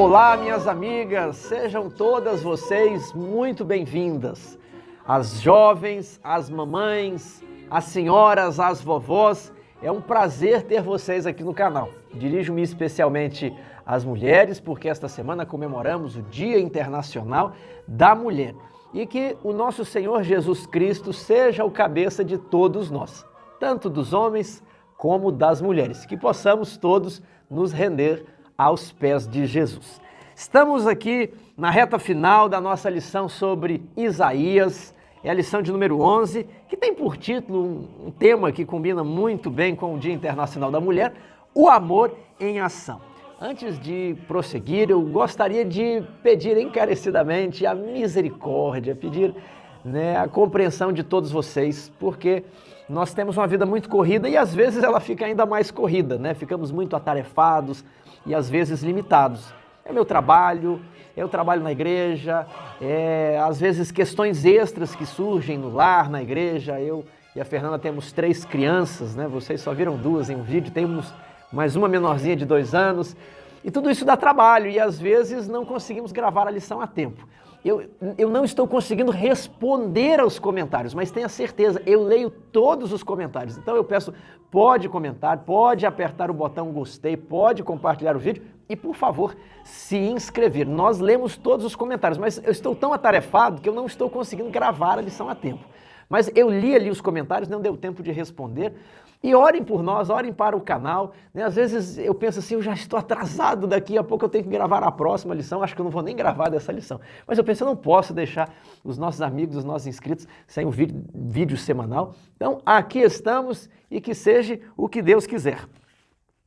Olá, minhas amigas, sejam todas vocês muito bem-vindas. As jovens, as mamães, as senhoras, as vovós, é um prazer ter vocês aqui no canal. Dirijo-me especialmente às mulheres, porque esta semana comemoramos o Dia Internacional da Mulher. E que o nosso Senhor Jesus Cristo seja o cabeça de todos nós, tanto dos homens como das mulheres, que possamos todos nos render aos pés de Jesus. Estamos aqui na reta final da nossa lição sobre Isaías, é a lição de número 11, que tem por título um tema que combina muito bem com o Dia Internacional da Mulher, o amor em ação. Antes de prosseguir, eu gostaria de pedir encarecidamente a misericórdia, pedir a compreensão de todos vocês, porque nós temos uma vida muito corrida e às vezes ela fica ainda mais corrida, Ficamos muito atarefados e às vezes limitados. É meu trabalho, eu trabalho na igreja, às vezes questões extras que surgem no lar, na igreja. Eu e a Fernanda temos 3 crianças, Vocês só viram 2 em um vídeo, temos mais uma menorzinha de 2 anos. E tudo isso dá trabalho e às vezes não conseguimos gravar a lição a tempo. Eu não estou conseguindo responder aos comentários, mas tenha certeza, eu leio todos os comentários. Então eu peço, pode comentar, pode apertar o botão gostei, pode compartilhar o vídeo e, por favor, se inscrever. Nós lemos todos os comentários, mas eu estou tão atarefado que eu não estou conseguindo gravar a lição a tempo. Mas eu li ali os comentários, não deu tempo de responder. E orem por nós, orem para o canal. Às vezes eu penso assim, eu já estou atrasado, daqui a pouco eu tenho que gravar a próxima lição, acho que eu não vou nem gravar dessa lição. Mas eu penso, eu não posso deixar os nossos amigos, os nossos inscritos sem um vídeo semanal. Então aqui estamos e que seja o que Deus quiser.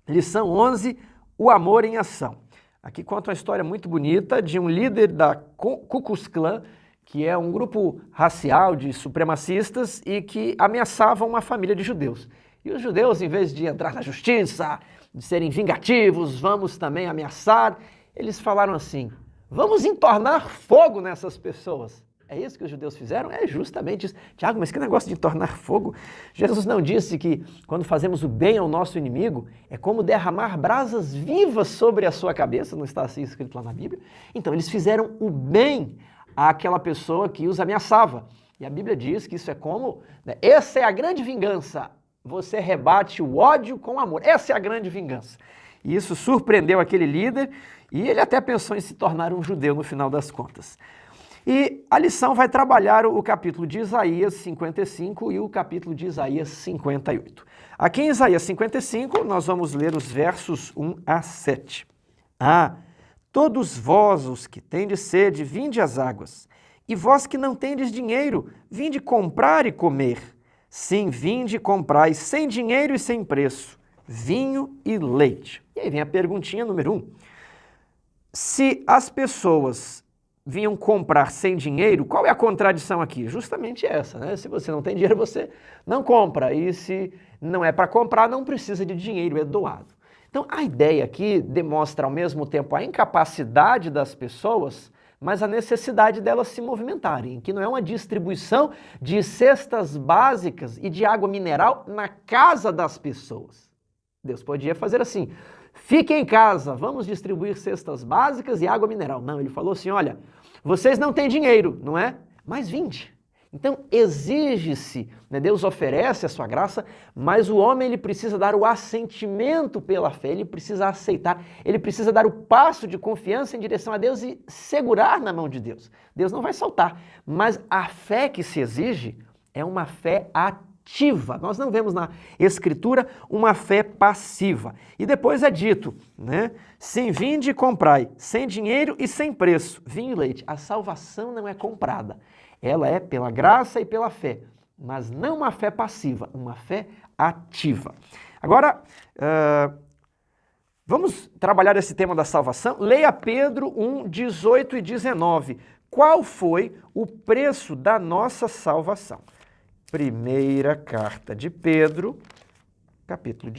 Lição 11, o amor em ação. Aqui conta uma história muito bonita de um líder da Ku Klux Klan, que é um grupo racial de supremacistas e que ameaçava uma família de judeus. E os judeus, em vez de entrar na justiça, de serem vingativos, vamos também ameaçar, eles falaram assim, vamos entornar fogo nessas pessoas. É isso que os judeus fizeram? É justamente isso. Tiago, mas que negócio de entornar fogo? Jesus não disse que quando fazemos o bem ao nosso inimigo, é como derramar brasas vivas sobre a sua cabeça, não está assim escrito lá na Bíblia? Então eles fizeram o bem àquela pessoa que os ameaçava. E a Bíblia diz que isso é como, essa é a grande vingança. Você rebate o ódio com amor. Essa é a grande vingança. E isso surpreendeu aquele líder e ele até pensou em se tornar um judeu no final das contas. E a lição vai trabalhar o capítulo de Isaías 55 e o capítulo de Isaías 58. Aqui em Isaías 55 nós vamos ler os versos 1 a 7. Todos vós os que tendes sede, vinde às águas, e vós que não tendes dinheiro, vinde comprar e comer. Sim, vinde e comprai sem dinheiro e sem preço, vinho e leite. E aí vem a perguntinha número 1. Se as pessoas vinham comprar sem dinheiro, qual é a contradição aqui? Justamente essa, Se você não tem dinheiro, você não compra. E se não é para comprar, não precisa de dinheiro, é doado. Então, a ideia aqui demonstra ao mesmo tempo a incapacidade das pessoas, mas a necessidade delas se movimentarem, que não é uma distribuição de cestas básicas e de água mineral na casa das pessoas. Deus podia fazer assim, fique em casa, vamos distribuir cestas básicas e água mineral. Não, ele falou assim, olha, vocês não têm dinheiro, não é? Mas vinde. Então exige-se, Deus oferece a sua graça, mas o homem ele precisa dar o assentimento pela fé, ele precisa aceitar, ele precisa dar o passo de confiança em direção a Deus e segurar na mão de Deus. Deus não vai soltar, mas a fé que se exige é uma fé ativa. Nós não vemos na Escritura uma fé passiva. E depois é dito, Sim, vinde e comprai, sem dinheiro e sem preço, vinho e leite. A salvação não é comprada. Ela é pela graça e pela fé, mas não uma fé passiva, uma fé ativa. Agora, vamos trabalhar esse tema da salvação. Leia Pedro 1, 18 e 19. Qual foi o preço da nossa salvação? Primeira carta de Pedro, capítulo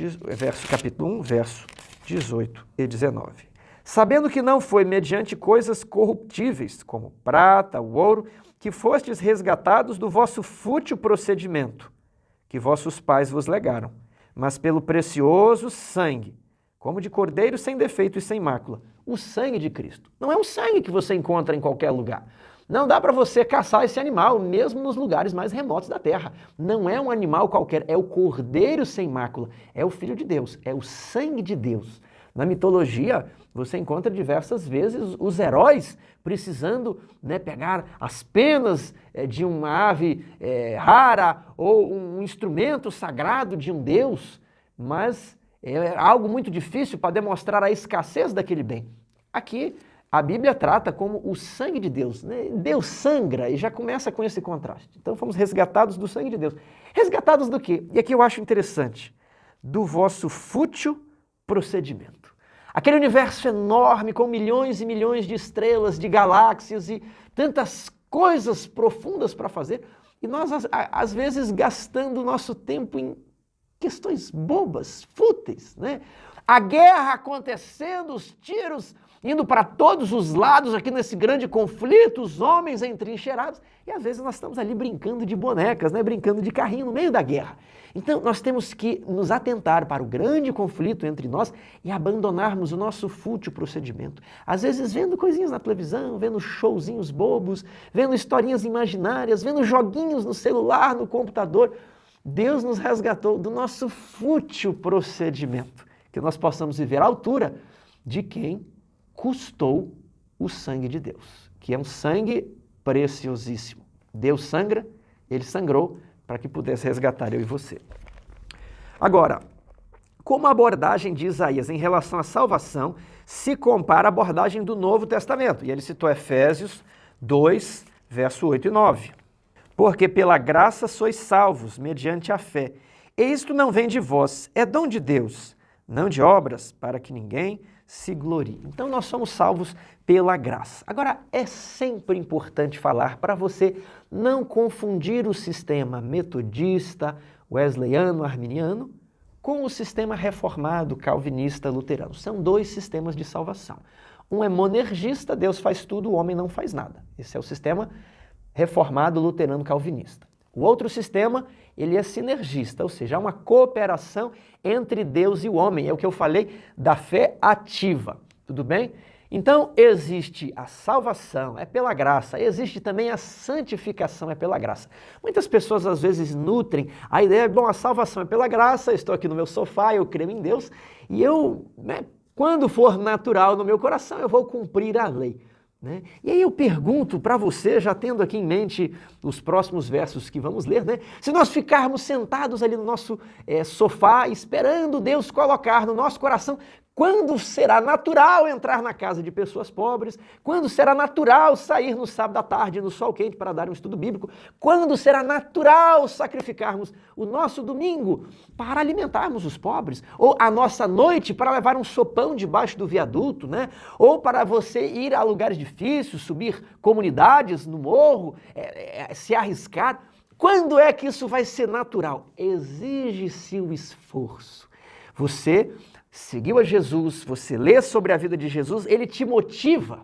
1, verso 18 e 19. Sabendo que não foi mediante coisas corruptíveis, como prata, o ouro, que fostes resgatados do vosso fútil procedimento, que vossos pais vos legaram, mas pelo precioso sangue, como de cordeiro sem defeito e sem mácula. O sangue de Cristo. Não é um sangue que você encontra em qualquer lugar. Não dá para você caçar esse animal, mesmo nos lugares mais remotos da terra. Não é um animal qualquer, é o cordeiro sem mácula. É o Filho de Deus, é o sangue de Deus. Na mitologia, você encontra diversas vezes os heróis precisando, pegar as penas de uma ave rara ou um instrumento sagrado de um deus, mas é algo muito difícil para demonstrar a escassez daquele bem. Aqui, a Bíblia trata como o sangue de Deus. Deus sangra e já começa com esse contraste. Então fomos resgatados do sangue de Deus. Resgatados do quê? E aqui eu acho interessante. Do vosso fútil procedimento. Aquele universo enorme com milhões e milhões de estrelas, de galáxias e tantas coisas profundas para fazer. E nós, às vezes, gastando o nosso tempo em questões bobas, fúteis, A guerra acontecendo, os tiros indo para todos os lados aqui nesse grande conflito, os homens entrincheirados, e às vezes nós estamos ali brincando de bonecas, brincando de carrinho no meio da guerra. Então nós temos que nos atentar para o grande conflito entre nós e abandonarmos o nosso fútil procedimento. Às vezes vendo coisinhas na televisão, vendo showzinhos bobos, vendo historinhas imaginárias, vendo joguinhos no celular, no computador. Deus nos resgatou do nosso fútil procedimento, que nós possamos viver à altura de quem custou o sangue de Deus, que é um sangue preciosíssimo. Deus sangra, Ele sangrou para que pudesse resgatar eu e você. Agora, como a abordagem de Isaías em relação à salvação se compara à abordagem do Novo Testamento? E ele citou Efésios 2, verso 8 e 9. Porque pela graça sois salvos, mediante a fé. E isto não vem de vós, é dom de Deus, não de obras, para que ninguém se glorie. Então nós somos salvos pela graça. Agora, é sempre importante falar para você não confundir o sistema metodista, wesleyano, arminiano, com o sistema reformado, calvinista, luterano. São dois sistemas de salvação. Um é monergista, Deus faz tudo, o homem não faz nada. Esse é o sistema reformado, luterano, calvinista. O outro sistema, ele é sinergista, ou seja, há uma cooperação entre Deus e o homem. É o que eu falei da fé ativa, tudo bem? Então, existe a salvação, é pela graça. Existe também a santificação, é pela graça. Muitas pessoas, às vezes, nutrem a ideia, a salvação é pela graça, eu estou aqui no meu sofá, eu creio em Deus, e eu, quando for natural no meu coração, eu vou cumprir a lei. E aí eu pergunto para você, já tendo aqui em mente os próximos versos que vamos ler, se nós ficarmos sentados ali no nosso sofá, esperando Deus colocar no nosso coração, quando será natural entrar na casa de pessoas pobres, quando será natural sair no sábado à tarde no sol quente para dar um estudo bíblico, quando será natural sacrificarmos o nosso domingo para alimentarmos os pobres, ou a nossa noite para levar um sopão debaixo do viaduto, ou para você ir a lugares difíceis, subir comunidades no morro, se arriscar. Quando é que isso vai ser natural? Exige-se o esforço. Você seguiu a Jesus, você lê sobre a vida de Jesus, ele te motiva,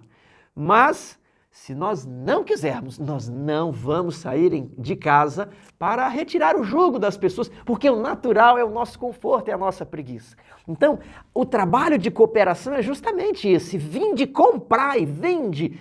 mas se nós não quisermos, nós não vamos sair de casa para retirar o jugo das pessoas, porque o natural é o nosso conforto, é a nossa preguiça. Então, o trabalho de cooperação é justamente esse, vinde, comprai, vende,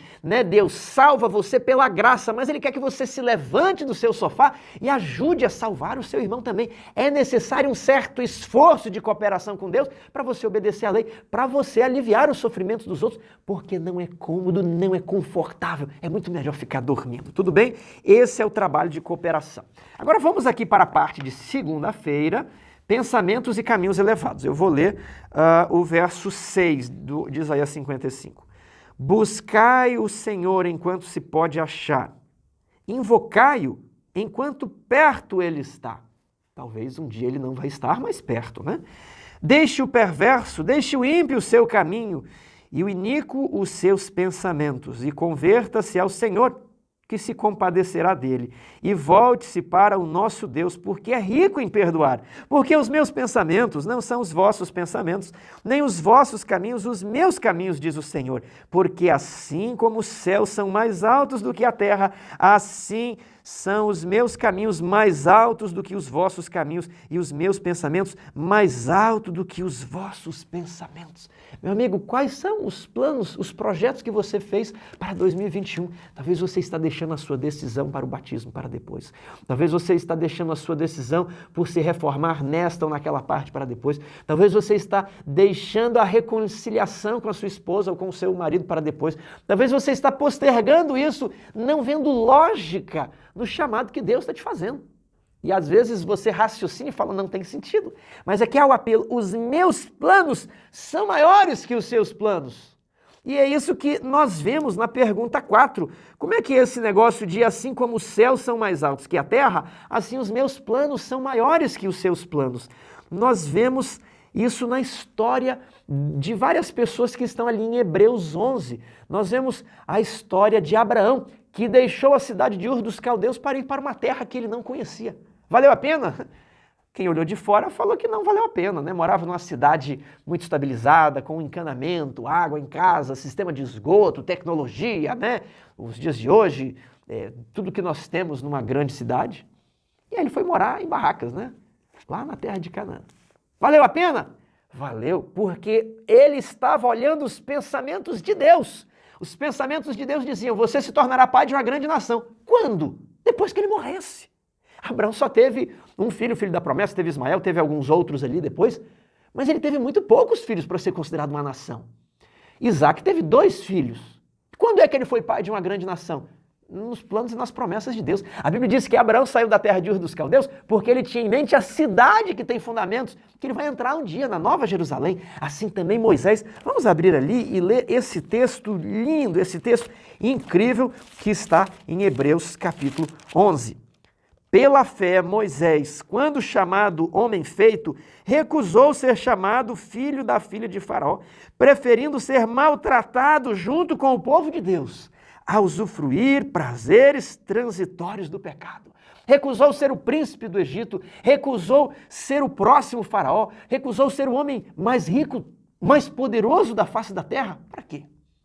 Deus salva você pela graça, mas Ele quer que você se levante do seu sofá e ajude a salvar o seu irmão também. É necessário um certo esforço de cooperação com Deus para você obedecer à lei, para você aliviar os sofrimentos dos outros, porque não é cômodo, não é confortável, é muito melhor ficar dormindo, tudo bem? Esse é o trabalho de cooperação. Agora vamos aqui para a parte de segunda-feira, pensamentos e caminhos elevados. Eu vou ler o verso 6 de Isaías 55. Buscai o Senhor enquanto se pode achar, invocai-o enquanto perto ele está. Talvez um dia ele não vai estar mais perto, Deixe o perverso, deixe o ímpio o seu caminho e o iníquo os seus pensamentos, e converta-se ao Senhor, que se compadecerá dele, e volte-se para o nosso Deus, porque é rico em perdoar. Porque os meus pensamentos não são os vossos pensamentos, nem os vossos caminhos os meus caminhos, diz o Senhor. Porque assim como os céus são mais altos do que a terra, assim são os meus caminhos mais altos do que os vossos caminhos e os meus pensamentos mais altos do que os vossos pensamentos. Meu amigo, quais são os planos, os projetos que você fez para 2021? Talvez você está deixando a sua decisão para o batismo para depois. Talvez você está deixando a sua decisão por se reformar nesta ou naquela parte para depois. Talvez você está deixando a reconciliação com a sua esposa ou com o seu marido para depois. Talvez você está postergando isso, não vendo lógica no chamado que Deus está te fazendo. E às vezes você raciocina e fala, não tem sentido. Mas aqui é o apelo, os meus planos são maiores que os seus planos. E é isso que nós vemos na pergunta 4. Como é que é esse negócio de assim como os céus são mais altos que a terra, assim os meus planos são maiores que os seus planos? Nós vemos isso na história de várias pessoas que estão ali em Hebreus 11. Nós vemos a história de Abraão, que deixou a cidade de Ur dos Caldeus para ir para uma terra que ele não conhecia. Valeu a pena? Quem olhou de fora falou que não valeu a pena, né? Morava numa cidade muito estabilizada, com encanamento, água em casa, sistema de esgoto, tecnologia, né? Os dias de hoje, tudo que nós temos numa grande cidade. E aí ele foi morar em barracas, né? Lá na terra de Canaã. Valeu a pena? Valeu, porque ele estava olhando os pensamentos de Deus. Os pensamentos de Deus diziam, você se tornará pai de uma grande nação. Quando? Depois que ele morresse. Abraão só teve um filho, o filho da promessa, teve Ismael, teve alguns outros ali depois, mas ele teve muito poucos filhos para ser considerado uma nação. Isaac teve 2 filhos. Quando é que ele foi pai de uma grande nação? Nos planos e nas promessas de Deus. A Bíblia diz que Abraão saiu da terra de Ur dos Caldeus porque ele tinha em mente a cidade que tem fundamentos, que ele vai entrar um dia na Nova Jerusalém. Assim também Moisés. Vamos abrir ali e ler esse texto lindo, esse texto incrível que está em Hebreus capítulo 11. Pela fé, Moisés, quando chamado homem feito, recusou ser chamado filho da filha de Faraó, preferindo ser maltratado junto com o povo de Deus, a usufruir prazeres transitórios do pecado. Recusou ser o príncipe do Egito, recusou ser o próximo faraó, recusou ser o homem mais rico, mais poderoso da face da terra. Para quê?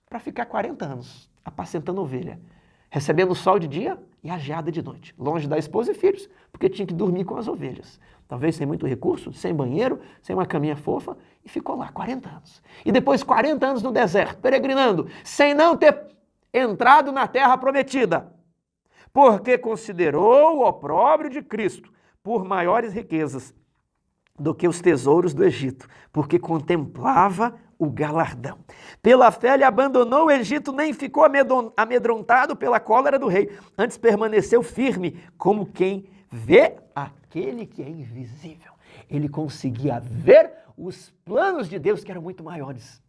Para ficar 40 anos apacentando ovelha, recebendo o sol de dia e a geada de noite, longe da esposa e filhos, porque tinha que dormir com as ovelhas. Talvez sem muito recurso, sem banheiro, sem uma caminha fofa, e ficou lá 40 anos. E depois 40 anos no deserto, peregrinando, sem não ter entrado na terra prometida, porque considerou o opróbrio de Cristo por maiores riquezas do que os tesouros do Egito, porque contemplava o galardão. Pela fé ele abandonou o Egito, nem ficou amedrontado pela cólera do rei, antes permaneceu firme, como quem vê aquele que é invisível. Ele conseguia ver os planos de Deus que eram muito maiores.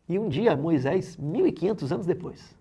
E um dia, Moisés, 1500 anos depois,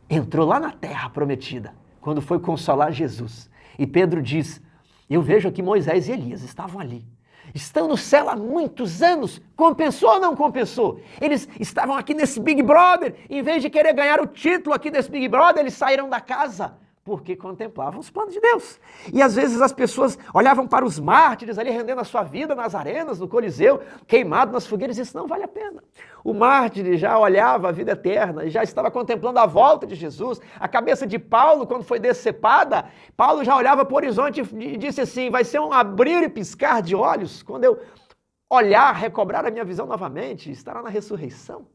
entrou lá na terra prometida, quando foi consolar Jesus. E Pedro diz, eu vejo aqui Moisés e Elias estavam ali. Estão no céu há muitos anos. Compensou ou não compensou? Eles estavam aqui nesse Big Brother. Em vez de querer ganhar o título aqui desse Big Brother, eles saíram da casa, porque contemplavam os planos de Deus. E às vezes as pessoas olhavam para os mártires ali rendendo a sua vida nas arenas, no Coliseu, queimado nas fogueiras, e isso não vale a pena. O mártir já olhava a vida eterna, já estava contemplando a volta de Jesus. A cabeça de Paulo, quando foi decepada, Paulo já olhava para o horizonte e disse assim, vai ser um abrir e piscar de olhos, quando eu olhar, recobrar a minha visão novamente, estará na ressurreição.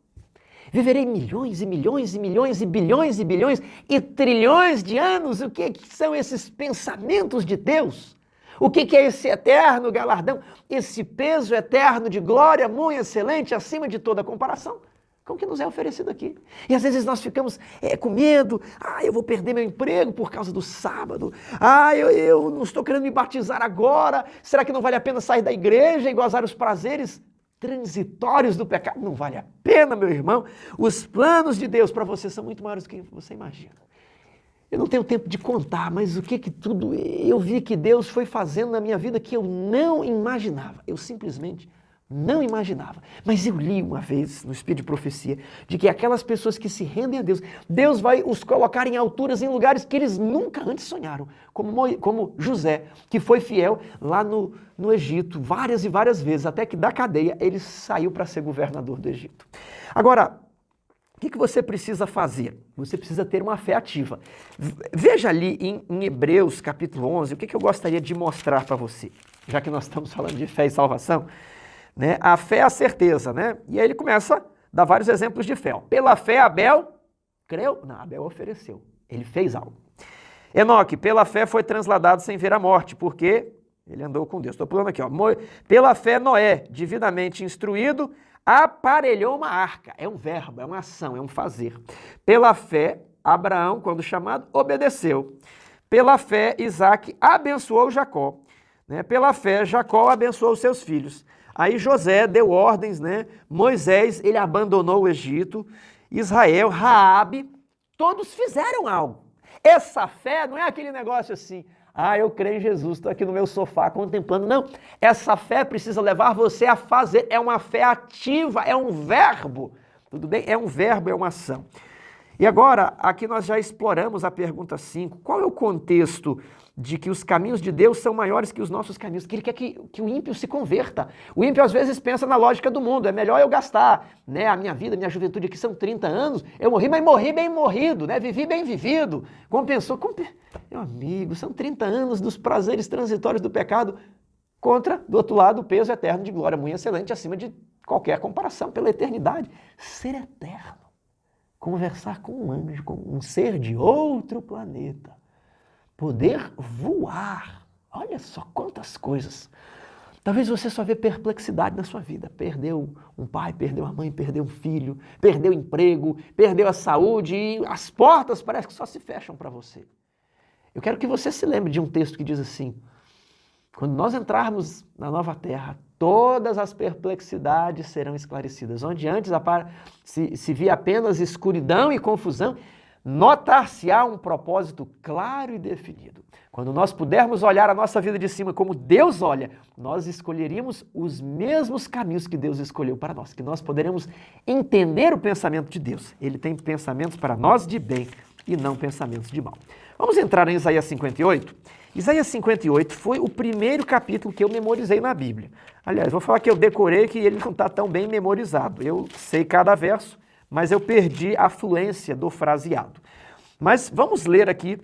Viverei milhões e milhões e milhões e bilhões e bilhões e trilhões de anos. O que são esses pensamentos de Deus? O que é esse eterno galardão? Esse peso eterno de glória muito excelente, acima de toda comparação, com o que nos é oferecido aqui. E às vezes nós ficamos com medo. Eu vou perder meu emprego por causa do sábado. Eu não estou querendo me batizar agora. Será que não vale a pena sair da igreja e gozar os prazeres transitórios do pecado? Não vale a pena, meu irmão. Os planos de Deus para você são muito maiores do que você imagina. Eu não tenho tempo de contar, mas o que tudo eu vi que Deus foi fazendo na minha vida que eu não imaginava. Eu simplesmente não imaginava. Mas eu li uma vez no Espírito de Profecia de que aquelas pessoas que se rendem a Deus, Deus vai os colocar em alturas, em lugares que eles nunca antes sonharam. Como José, que foi fiel lá no Egito várias e várias vezes, até que da cadeia ele saiu para ser governador do Egito. Agora, O que você precisa fazer? Você precisa ter uma fé ativa. Veja ali em Hebreus capítulo 11, o que eu gostaria de mostrar para você, já que nós estamos falando de fé e salvação, né? A fé é a certeza, né? E aí ele começa a dar vários exemplos de fé. Pela fé, Abel creu? Não, Abel ofereceu, ele fez algo. Enoque, pela fé foi transladado sem ver a morte, porque ele andou com Deus. Estou pulando aqui, ó. Pela fé, Noé, devidamente instruído, aparelhou uma arca. É um verbo, é uma ação, é um fazer. Pela fé, Abraão, quando chamado, obedeceu. Pela fé, Isaac abençoou Jacó. Né? Pela fé, Jacó abençoou seus filhos. Aí José deu ordens, né? Moisés, ele abandonou o Egito. Israel, Raabe, todos fizeram algo. Essa fé não é aquele negócio assim, eu creio em Jesus, estou aqui no meu sofá contemplando. Não, essa fé precisa levar você a fazer. É uma fé ativa, é um verbo. Tudo bem? É um verbo, é uma ação. E agora, aqui nós já exploramos a pergunta 5. Qual é o contexto de que os caminhos de Deus são maiores que os nossos caminhos? Que ele quer que o ímpio se converta. O ímpio às vezes pensa na lógica do mundo. É melhor eu gastar, né, a minha vida, minha juventude aqui são 30 anos. Eu morri, mas morri bem morrido, né? Vivi bem vivido. Compensou. Meu amigo, são 30 anos dos prazeres transitórios do pecado contra, do outro lado, o peso eterno de glória muito excelente, acima de qualquer comparação pela eternidade. Ser eterno. Conversar com um anjo, com um ser de outro planeta. Poder voar. Olha só quantas coisas. Talvez você só vê perplexidade na sua vida. Perdeu um pai, perdeu a mãe, perdeu um filho, perdeu o emprego, perdeu a saúde e as portas parecem que só se fecham para você. Eu quero que você se lembre de um texto que diz assim: quando nós entrarmos na nova terra, todas as perplexidades serão esclarecidas. Onde antes se via apenas escuridão e confusão, notar-se-á um propósito claro e definido. Quando nós pudermos olhar a nossa vida de cima como Deus olha, nós escolheríamos os mesmos caminhos que Deus escolheu para nós, que nós poderemos entender o pensamento de Deus. Ele tem pensamentos para nós de bem e não pensamentos de mal. Vamos entrar em Isaías 58? Isaías 58 foi o primeiro capítulo que eu memorizei na Bíblia. Aliás, vou falar que eu decorei que ele não está tão bem memorizado. Eu sei cada verso, mas eu perdi a fluência do fraseado. Mas vamos ler aqui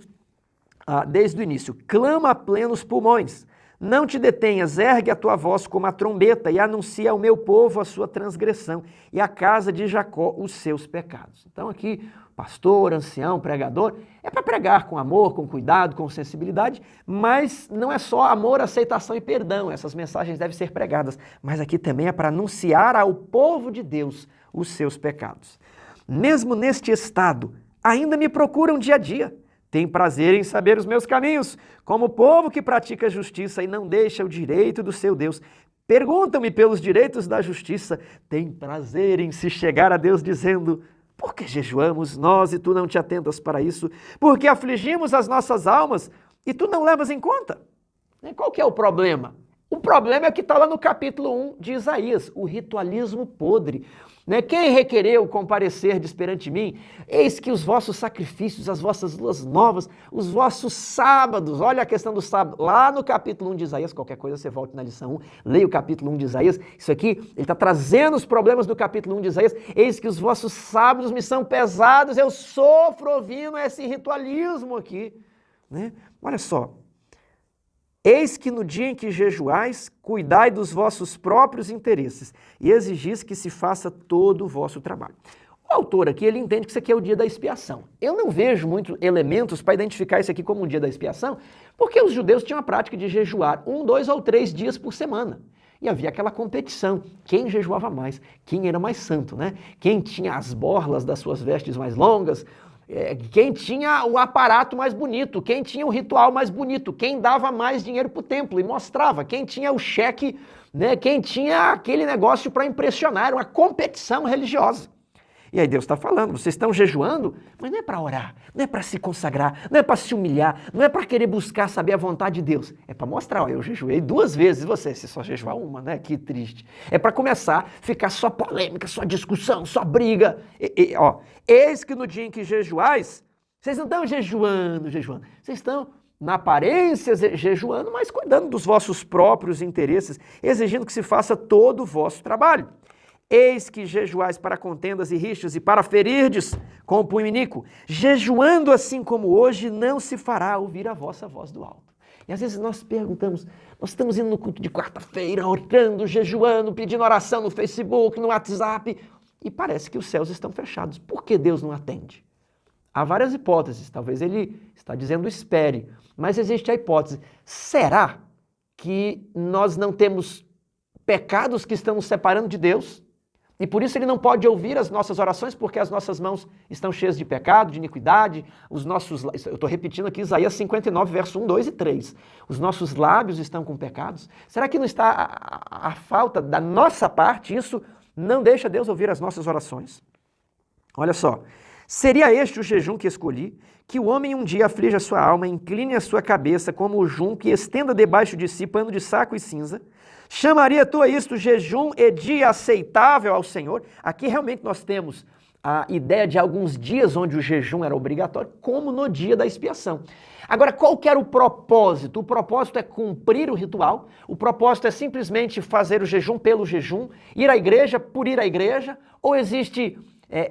desde o início. Clama a plenos pulmões, não te detenhas, ergue a tua voz como a trombeta e anuncia ao meu povo a sua transgressão e à casa de Jacó os seus pecados. Então aqui, pastor, ancião, pregador, é para pregar com amor, com cuidado, com sensibilidade, mas não é só amor, aceitação e perdão. Essas mensagens devem ser pregadas, mas aqui também é para anunciar ao povo de Deus os seus pecados. Mesmo neste estado, ainda me procuram dia a dia. Tem prazer em saber os meus caminhos, como o povo que pratica justiça e não deixa o direito do seu Deus. Perguntam-me pelos direitos da justiça. Tem prazer em se chegar a Deus dizendo: por que jejuamos nós e tu não te atentas para isso? Por que afligimos as nossas almas e tu não levas em conta? Qual que é o problema? O problema é que está lá no capítulo 1 de Isaías, o ritualismo podre. Quem requereu comparecerdes perante mim? Eis que os vossos sacrifícios, as vossas luas novas, os vossos sábados, olha a questão do sábado, lá no capítulo 1 de Isaías, qualquer coisa você volte na lição 1, leia o capítulo 1 de Isaías, isso aqui, ele está trazendo os problemas do capítulo 1 de Isaías, eis que os vossos sábados me são pesados, eu sofro ouvindo esse ritualismo aqui. Olha só. Eis que no dia em que jejuais, cuidai dos vossos próprios interesses e exigis que se faça todo o vosso trabalho. O autor aqui, ele entende que isso aqui é o dia da expiação. Eu não vejo muitos elementos para identificar isso aqui como um dia da expiação, porque os judeus tinham a prática de jejuar 1, 2 ou 3 dias por semana. E havia aquela competição, quem jejuava mais, quem era mais santo, Quem tinha as borlas das suas vestes mais longas, quem tinha o aparato mais bonito, quem tinha o ritual mais bonito, quem dava mais dinheiro para o templo e mostrava, quem tinha o cheque, quem tinha aquele negócio para impressionar, era uma competição religiosa. E aí Deus está falando, vocês estão jejuando, mas não é para orar, não é para se consagrar, não é para se humilhar, não é para querer buscar saber a vontade de Deus. É para mostrar, eu jejuei 2 vezes, você só jejuar uma, Que triste. É para começar a ficar só polêmica, só discussão, só briga. Eis que no dia em que jejuais, vocês não estão jejuando, vocês estão na aparência jejuando, mas cuidando dos vossos próprios interesses, exigindo que se faça todo o vosso trabalho. Eis que jejuais para contendas e rixas e para ferirdes com o punho iníquo. Jejuando assim como hoje, não se fará ouvir a vossa voz do alto. E às vezes nós perguntamos, nós estamos indo no culto de quarta-feira, orando, jejuando, pedindo oração no Facebook, no WhatsApp, e parece que os céus estão fechados. Por que Deus não atende? Há várias hipóteses, talvez ele está dizendo espere, mas existe a hipótese, será que nós não temos pecados que estão nos separando de Deus? E por isso ele não pode ouvir as nossas orações, porque as nossas mãos estão cheias de pecado, de iniquidade, eu estou repetindo aqui Isaías 59, verso 1, 2 e 3. Os nossos lábios estão com pecados? Será que não está a falta da nossa parte? Isso não deixa Deus ouvir as nossas orações? Olha só, seria este o jejum que escolhi, que o homem um dia aflige a sua alma, incline a sua cabeça como o junco e estenda debaixo de si pano de saco e cinza? Chamaria tu a isto jejum e dia aceitável ao Senhor? Aqui realmente nós temos a ideia de alguns dias onde o jejum era obrigatório, como no dia da expiação. Agora, qual que era o propósito? O propósito é cumprir o ritual, o propósito é simplesmente fazer o jejum pelo jejum, ir à igreja por ir à igreja, ou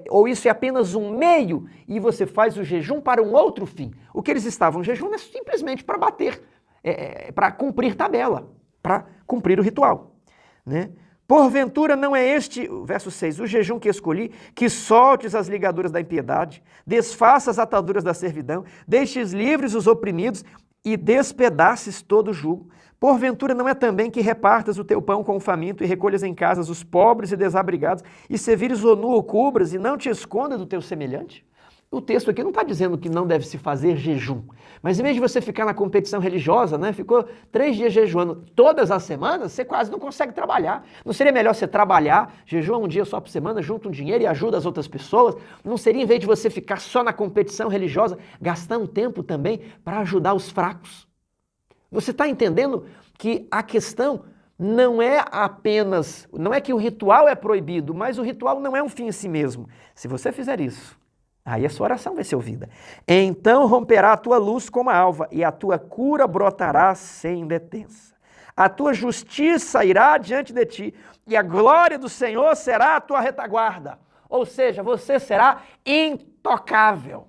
ou isso é apenas um meio e você faz o jejum para um outro fim? O que eles estavam jejuando é simplesmente para bater, para cumprir tabela, para cumprir o ritual, né? Porventura não é este, verso 6, o jejum que escolhi, que soltes as ligaduras da impiedade, desfaça as ataduras da servidão, deixes livres os oprimidos e despedaces todo o jugo. Porventura não é também que repartas o teu pão com o faminto e recolhas em casas os pobres e desabrigados e se vires o nu ou cubras e não te esconda do teu semelhante? O texto aqui não está dizendo que não deve se fazer jejum, mas em vez de você ficar na competição religiosa, né, ficou 3 dias jejuando todas as semanas, você quase não consegue trabalhar. Não seria melhor você trabalhar, jejua um dia só por semana, junta um dinheiro e ajuda as outras pessoas? Não seria, em vez de você ficar só na competição religiosa, gastar um tempo também para ajudar os fracos? Você está entendendo que a questão não é que o ritual é proibido, mas o ritual não é um fim em si mesmo. Se você fizer isso, aí a sua oração vai ser ouvida. Então romperá a tua luz como a alva, e a tua cura brotará sem detença. A tua justiça irá diante de ti, e a glória do Senhor será a tua retaguarda. Ou seja, você será intocável.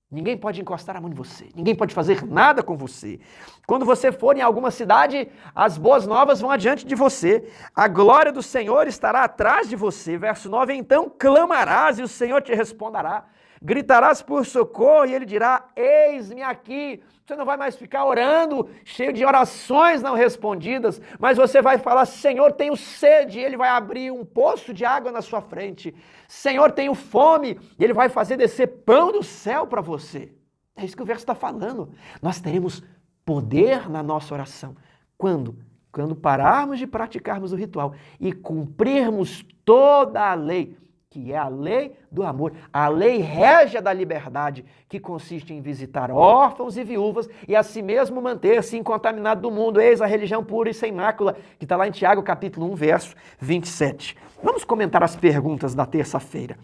Ninguém pode encostar a mão em você, ninguém pode fazer nada com você. Quando você for em alguma cidade, as boas novas vão adiante de você. A glória do Senhor estará atrás de você. Verso 9, então clamarás e o Senhor te responderá. Gritarás por socorro e ele dirá, eis-me aqui. Você não vai mais ficar orando, cheio de orações não respondidas, mas você vai falar, Senhor, tenho sede, e ele vai abrir um poço de água na sua frente. Senhor, tenho fome, e ele vai fazer descer pão do céu para você. É isso que o verso está falando. Nós teremos poder na nossa oração. Quando? Quando pararmos de praticarmos o ritual e cumprirmos toda a lei, que é a lei do amor, a lei régia da liberdade, que consiste em visitar órfãos e viúvas e a si mesmo manter-se incontaminado do mundo. Eis a religião pura e sem mácula, que está lá em Tiago, capítulo 1, verso 27. Vamos comentar as perguntas da terça-feira,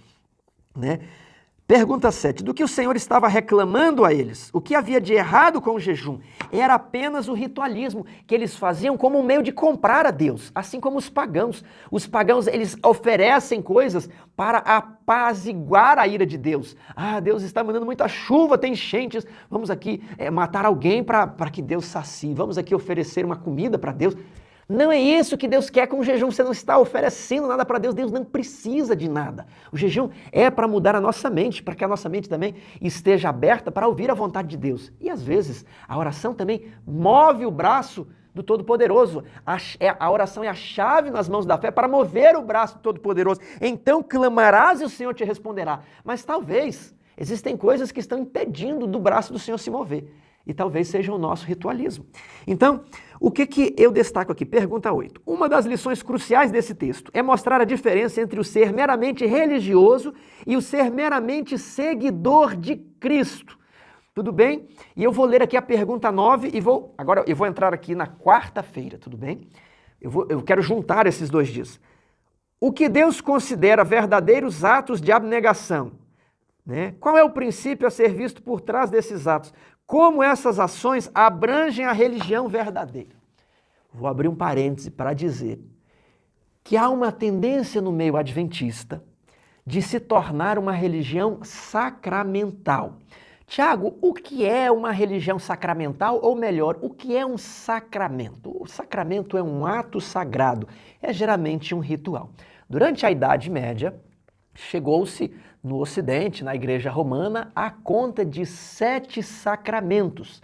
né? Pergunta 7. Do que o Senhor estava reclamando a eles? O que havia de errado com o jejum? Era apenas o ritualismo que eles faziam como um meio de comprar a Deus, assim como os pagãos. Os pagãos, eles oferecem coisas para apaziguar a ira de Deus. Ah, Deus está mandando muita chuva, tem enchentes. Vamos aqui matar alguém para que Deus sacie. Vamos aqui oferecer uma comida para Deus. Não é isso que Deus quer com o jejum, você não está oferecendo nada para Deus, Deus não precisa de nada. O jejum é para mudar a nossa mente, para que a nossa mente também esteja aberta para ouvir a vontade de Deus. E às vezes a oração também move o braço do Todo-Poderoso. A oração é a chave nas mãos da fé para mover o braço do Todo-Poderoso. Então clamarás e o Senhor te responderá. Mas talvez existem coisas que estão impedindo do braço do Senhor se mover. E talvez seja o nosso ritualismo. Então, o que eu destaco aqui? Pergunta 8. Uma das lições cruciais desse texto é mostrar a diferença entre o ser meramente religioso e o ser meramente seguidor de Cristo. Tudo bem? E eu vou ler aqui a pergunta 9 e agora eu vou entrar aqui na quarta-feira, tudo bem? Eu quero juntar esses 2 dias. O que Deus considera verdadeiros atos de abnegação? Né? Qual é o princípio a ser visto por trás desses atos? Como essas ações abrangem a religião verdadeira? Vou abrir um parêntese para dizer que há uma tendência no meio adventista de se tornar uma religião sacramental. Tiago, o que é uma religião sacramental? Ou melhor, o que é um sacramento? O sacramento é um ato sagrado, é geralmente um ritual. Durante a Idade Média, chegou-se no Ocidente, na Igreja Romana, a conta de 7 sacramentos.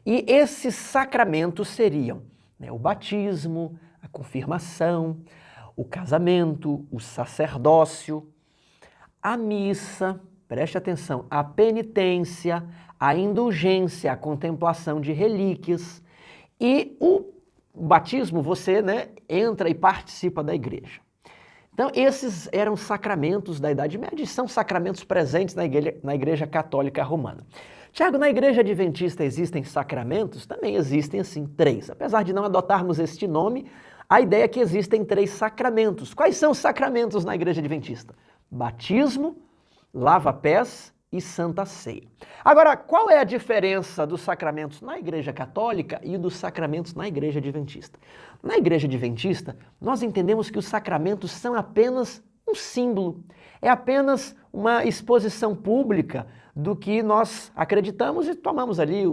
E esses sacramentos seriam, o batismo, a confirmação, o casamento, o sacerdócio, a missa, preste atenção, a penitência, a indulgência, a contemplação de relíquias e o batismo, você entra e participa da igreja. Então, esses eram sacramentos da Idade Média e são sacramentos presentes na igreja Católica Romana. Tiago, na Igreja Adventista existem sacramentos? Também existem, assim, 3. Apesar de não adotarmos este nome, a ideia é que existem 3 sacramentos. Quais são os sacramentos na Igreja Adventista? Batismo, lava-pés e Santa Ceia. Agora, qual é a diferença dos sacramentos na Igreja Católica e dos sacramentos na Igreja Adventista? Na Igreja Adventista, nós entendemos que os sacramentos são apenas um símbolo, é apenas uma exposição pública do que nós acreditamos e tomamos ali,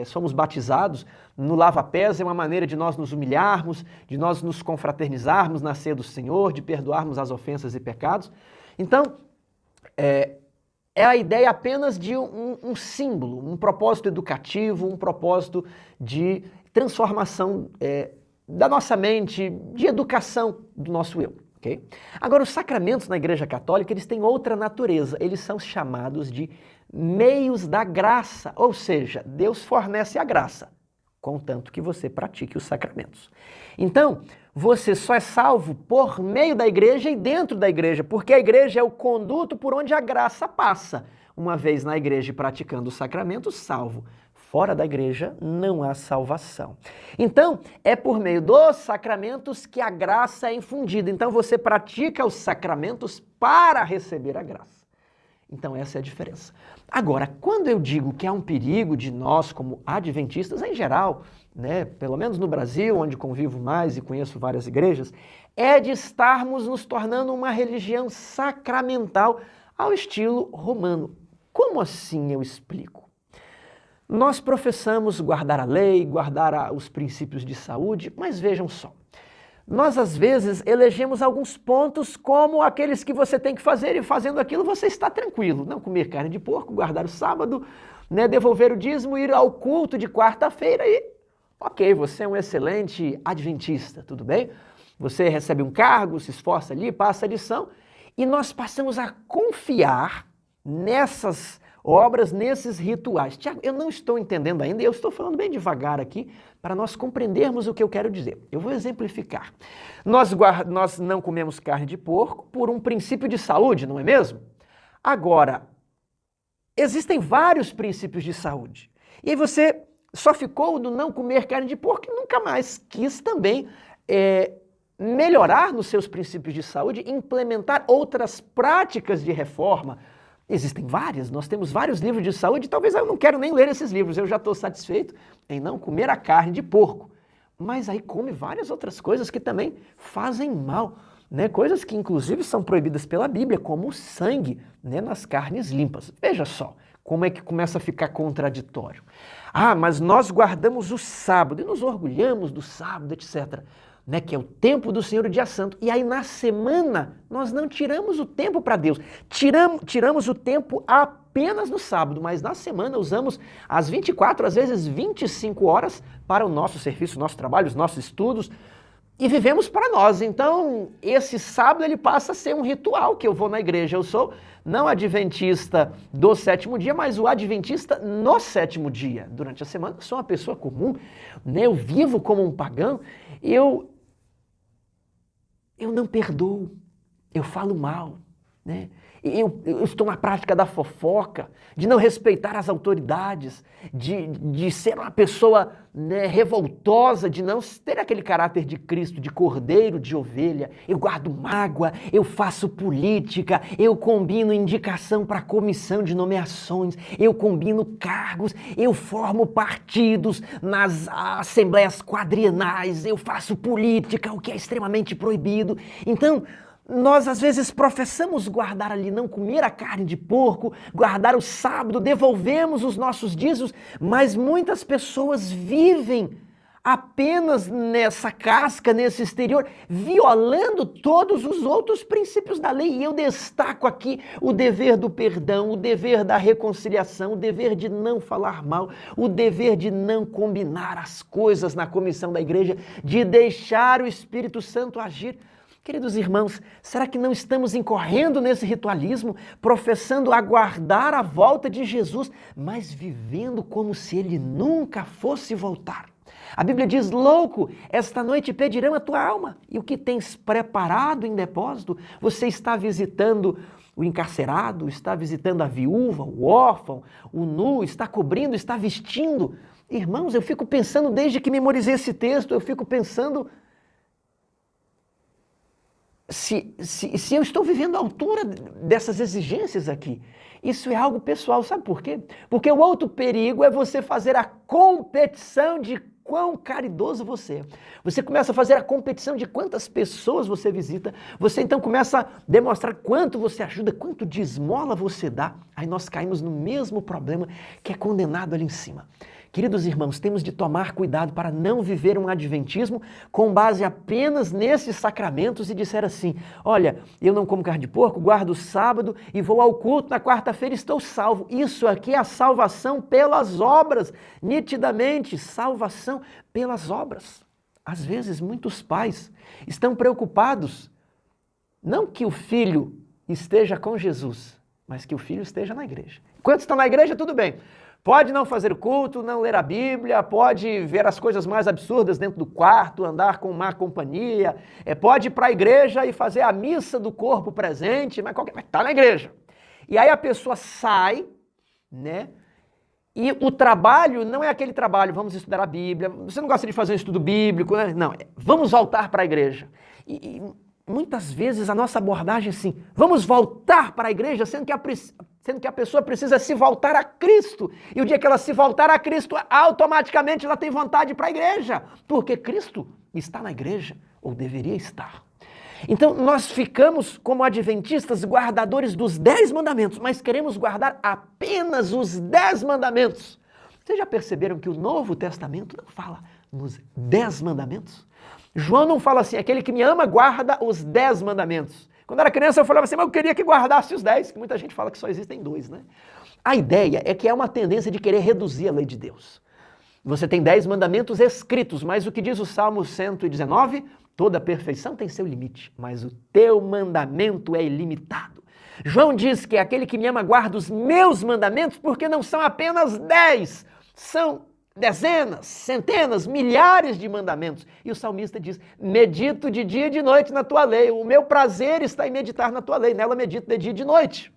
somos batizados. No lava-pés é uma maneira de nós nos humilharmos, de nós nos confraternizarmos na ceia do Senhor, de perdoarmos as ofensas e pecados. Então, é a ideia apenas de um símbolo, um propósito educativo, um propósito de transformação da nossa mente, de educação do nosso eu. Okay? Agora, os sacramentos na Igreja Católica, eles têm outra natureza. Eles são chamados de meios da graça, ou seja, Deus fornece a graça, contanto que você pratique os sacramentos. Então, você só é salvo por meio da igreja e dentro da igreja, porque a igreja é o conduto por onde a graça passa. Uma vez na igreja e praticando os sacramentos, salvo. Fora da igreja não há salvação. Então, é por meio dos sacramentos que a graça é infundida. Então, você pratica os sacramentos para receber a graça. Então, essa é a diferença. Agora, quando eu digo que há um perigo de nós, como adventistas em geral, pelo menos no Brasil, onde convivo mais e conheço várias igrejas, é de estarmos nos tornando uma religião sacramental ao estilo romano. Como assim eu explico? Nós professamos guardar a lei, guardar os princípios de saúde, mas vejam só. Nós, às vezes, elegemos alguns pontos como aqueles que você tem que fazer e fazendo aquilo você está tranquilo. Não comer carne de porco, guardar o sábado, devolver o dízimo, ir ao culto de quarta-feira e, ok, você é um excelente adventista, tudo bem? Você recebe um cargo, se esforça ali, passa a lição e nós passamos a confiar nessas obras, nesses rituais. Tiago, eu não estou entendendo ainda, eu estou falando bem devagar aqui para nós compreendermos o que eu quero dizer. Eu vou exemplificar. Nós não comemos carne de porco por um princípio de saúde, não é mesmo? Agora, existem vários princípios de saúde. E aí você só ficou do não comer carne de porco e nunca mais quis também melhorar nos seus princípios de saúde, implementar outras práticas de reforma. Existem várias, nós temos vários livros de saúde, talvez eu não quero nem ler esses livros, eu já estou satisfeito em não comer a carne de porco. Mas aí come várias outras coisas que também fazem mal, coisas que inclusive são proibidas pela Bíblia, como o sangue nas carnes limpas. Veja só como é que começa a ficar contraditório. Ah, mas nós guardamos o sábado e nos orgulhamos do sábado, etc., que é o tempo do Senhor, o dia santo. E aí na semana nós não tiramos o tempo para Deus. Tiramos o tempo apenas no sábado, mas na semana usamos as 24, às vezes 25 horas para o nosso serviço, o nosso trabalho, os nossos estudos e vivemos para nós. Então esse sábado ele passa a ser um ritual que eu vou na igreja. Eu sou não adventista do 7º dia, mas o adventista no 7º dia. Durante a semana eu sou uma pessoa comum, eu vivo como um pagão, eu não perdoo, eu falo mal, Eu estou na prática da fofoca, de não respeitar as autoridades, de ser uma pessoa, né, revoltosa, de não ter aquele caráter de Cristo, de cordeiro, de ovelha. Eu guardo mágoa, eu faço política, eu combino indicação para comissão de nomeações, eu combino cargos, eu formo partidos nas assembleias quadrienais, eu faço política, o que é extremamente proibido. Então, nós às vezes professamos guardar ali, não comer a carne de porco, guardar o sábado, devolvemos os nossos dízimos, mas muitas pessoas vivem apenas nessa casca, nesse exterior, violando todos os outros princípios da lei. E eu destaco aqui o dever do perdão, o dever da reconciliação, o dever de não falar mal, o dever de não combinar as coisas na comissão da igreja, de deixar o Espírito Santo agir. Queridos irmãos, será que não estamos incorrendo nesse ritualismo, professando aguardar a volta de Jesus, mas vivendo como se ele nunca fosse voltar? A Bíblia diz: louco, esta noite pedirão a tua alma. E o que tens preparado em depósito? Você está visitando o encarcerado, está visitando a viúva, o órfão, o nu, está cobrindo, está vestindo. Irmãos, eu fico pensando, desde que memorizei esse texto, eu fico pensando se eu estou vivendo à altura dessas exigências aqui. Isso é algo pessoal, sabe por quê? Porque o outro perigo é você fazer a competição de quão caridoso você é. Você começa a fazer a competição de quantas pessoas você visita, você então começa a demonstrar quanto você ajuda, quanto de esmola você dá. Aí nós caímos no mesmo problema que é condenado ali em cima. Queridos irmãos, temos de tomar cuidado para não viver um adventismo com base apenas nesses sacramentos e disser assim: olha, eu não como carne de porco, guardo o sábado e vou ao culto na quarta-feira e estou salvo. Isso aqui é a salvação pelas obras, nitidamente, salvação pelas obras. Às vezes, muitos pais estão preocupados, não que o filho esteja com Jesus, mas que o filho esteja na igreja. Enquanto estão na igreja, tudo bem. Pode não fazer o culto, não ler a Bíblia, pode ver as coisas mais absurdas dentro do quarto, andar com má companhia, pode ir para a igreja e fazer a missa do corpo presente, mas está na igreja. E aí a pessoa sai, né? E o trabalho não é aquele trabalho, vamos estudar a Bíblia, você não gosta de fazer um estudo bíblico, né? Não, vamos voltar para a igreja. E muitas vezes a nossa abordagem é assim: vamos voltar para a igreja, sendo que a pessoa precisa se voltar a Cristo. E o dia que ela se voltar a Cristo, automaticamente ela tem vontade de ir para a igreja, porque Cristo está na igreja, ou deveria estar. Então nós ficamos como adventistas guardadores dos 10 mandamentos, mas queremos guardar apenas os 10 mandamentos. Vocês já perceberam que o Novo Testamento não fala nos 10 mandamentos? João não fala assim: aquele que me ama guarda os 10 mandamentos. Quando era criança eu falava assim: mas eu queria que guardasse os 10, que muita gente fala que só existem 2, né? A ideia é que é uma tendência de querer reduzir a lei de Deus. Você tem 10 mandamentos escritos, mas o que diz o Salmo 119? Toda perfeição tem seu limite, mas o teu mandamento é ilimitado. João diz que aquele que me ama guarda os meus mandamentos, porque não são apenas 10, são dezenas, centenas, milhares de mandamentos. E o salmista diz: medito de dia e de noite na tua lei, o meu prazer está em meditar na tua lei, nela medito de dia e de noite.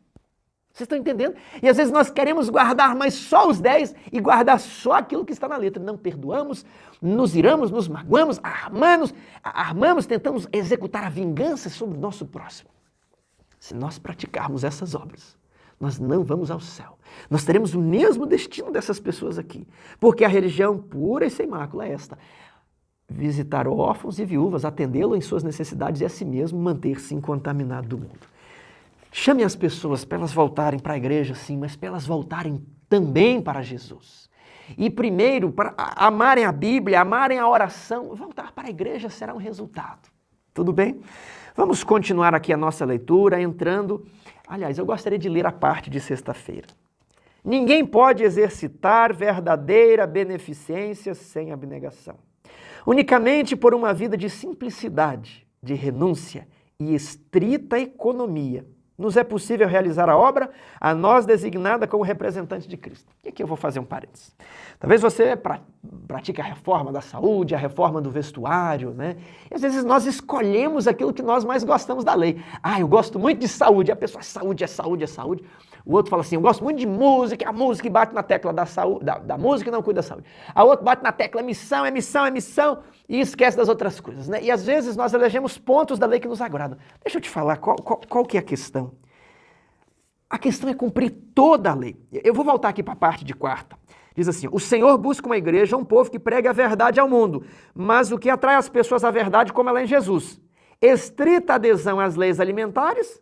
Vocês estão entendendo? E às vezes nós queremos guardar, mas só os 10 e guardar só aquilo que está na letra. Não perdoamos, nos iramos, nos magoamos, armamos, tentamos executar a vingança sobre o nosso próximo. Se nós praticarmos essas obras, nós não vamos ao céu. Nós teremos o mesmo destino dessas pessoas aqui. Porque a religião pura e sem mácula é esta: visitar órfãos e viúvas, atendê-lo em suas necessidades e a si mesmo manter-se incontaminado do mundo. Chame as pessoas para elas voltarem para a igreja, sim, mas para elas voltarem também para Jesus. E primeiro, para amarem a Bíblia, amarem a oração, voltar para a igreja será um resultado. Tudo bem? Vamos continuar aqui a nossa leitura, entrando... Aliás, eu gostaria de ler a parte de sexta-feira. Ninguém pode exercitar verdadeira beneficência sem abnegação. Unicamente por uma vida de simplicidade, de renúncia e estrita economia, nos é possível realizar a obra, a nós designada como representante de Cristo. E aqui eu vou fazer um parênteses. Talvez você pratique a reforma da saúde, a reforma do vestuário, né? E às vezes nós escolhemos aquilo que nós mais gostamos da lei. Ah, eu gosto muito de saúde. A pessoa, saúde é saúde, é saúde. O outro fala assim, eu gosto muito de música, a música que bate na tecla da saúde, da música e não cuida da saúde. A outra bate na tecla, é missão, é missão, é missão, e esquece das outras coisas, né? E às vezes nós elegemos pontos da lei que nos agradam. Deixa eu te falar, qual que é a questão? A questão é cumprir toda a lei. Eu vou voltar aqui para a parte de quarta. Diz assim, o Senhor busca uma igreja, um povo que pregue a verdade ao mundo, mas o que atrai as pessoas à verdade como ela é em Jesus? Estrita adesão às leis alimentares